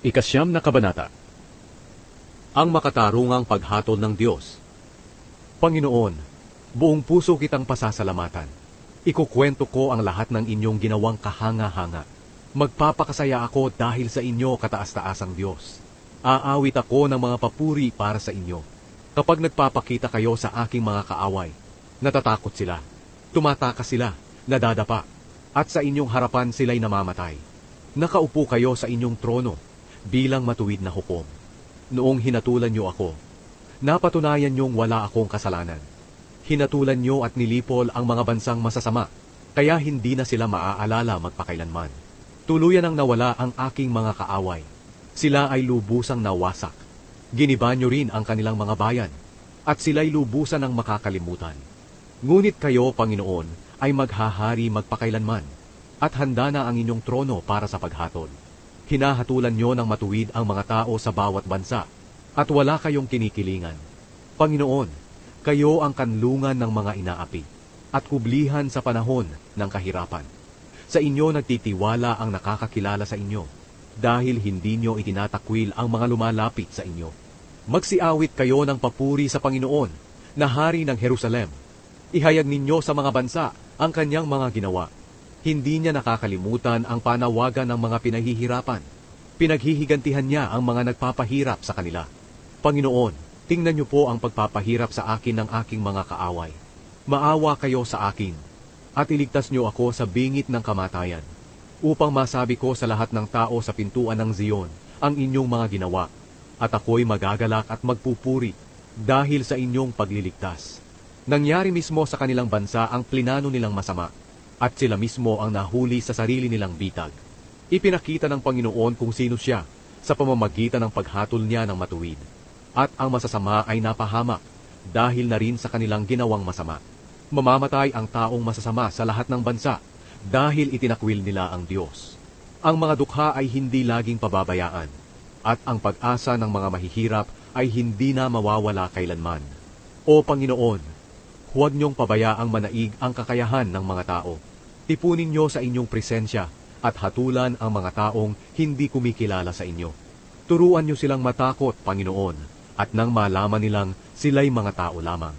Ikasyam na kabanata. Ang makatarungang paghatol ng Diyos. Panginoon, buong puso kitang pasasalamatan. Ikukwento ko ang lahat ng inyong ginawang kahanga-hanga. Magpapakasaya ako dahil sa inyo, kataas-taasang Diyos. Aawit ako ng mga papuri para sa inyo. Kapag nagpapakita kayo sa aking mga kaaway, natatakot sila, tumatakas sila, nadadapa, at sa inyong harapan sila'y namamatay. Nakaupo kayo sa inyong trono, bilang matuwid na hukom. Noong hinatulan niyo ako, napatunayan niyong wala akong kasalanan. Hinatulan niyo at nilipol ang mga bansang masasama, kaya hindi na sila maaalala magpakailanman. Tuluyan ang nawala ang aking mga kaaway. Sila ay lubusang nawasak. Giniba niyo rin ang kanilang mga bayan, at sila'y lubusan ng makakalimutan. Ngunit kayo, Panginoon, ay maghahari magpakailanman, at handa na ang inyong trono para sa paghatol. Hinahatulan niyo ng matuwid ang mga tao sa bawat bansa, at wala kayong kinikilingan. Panginoon, kayo ang kanlungan ng mga inaapi, at kublihan sa panahon ng kahirapan. Sa inyo nagtitiwala ang nakakakilala sa inyo, dahil hindi niyo itinatakwil ang mga lumalapit sa inyo. Magsiawit kayo ng papuri sa Panginoon, na hari ng Jerusalem. Ihayag ninyo sa mga bansa ang kanyang mga ginawa. Hindi niya nakakalimutan ang panawagan ng mga pinahihirapan. Pinaghihigantihan niya ang mga nagpapahirap sa kanila. Panginoon, tingnan niyo po ang pagpapahirap sa akin ng aking mga kaaway. Maawa kayo sa akin, at iligtas niyo ako sa bingit ng kamatayan, upang masabi ko sa lahat ng tao sa pintuan ng Zion ang inyong mga ginawa, at ako'y magagalak at magpupuri dahil sa inyong pagliligtas. Nangyari mismo sa kanilang bansa ang plinano nilang masama, at sila mismo ang nahuli sa sarili nilang bitag. Ipinakita ng Panginoon kung sino siya sa pamamagitan ng paghatol niya ng matuwid. At ang masasama ay napahamak dahil na rin sa kanilang ginawang masama. Mamamatay ang taong masasama sa lahat ng bansa dahil itinakwil nila ang Diyos. Ang mga dukha ay hindi laging pababayaan, at ang pag-asa ng mga mahihirap ay hindi na mawawala kailanman. O Panginoon, huwag niyong pabayaang manaig ang kakayahan ng mga tao. Tipunin niyo sa inyong presensya at hatulan ang mga taong hindi kumikilala sa inyo. Turuan niyo silang matakot, Panginoon, at nang malaman nilang sila'y mga tao lamang.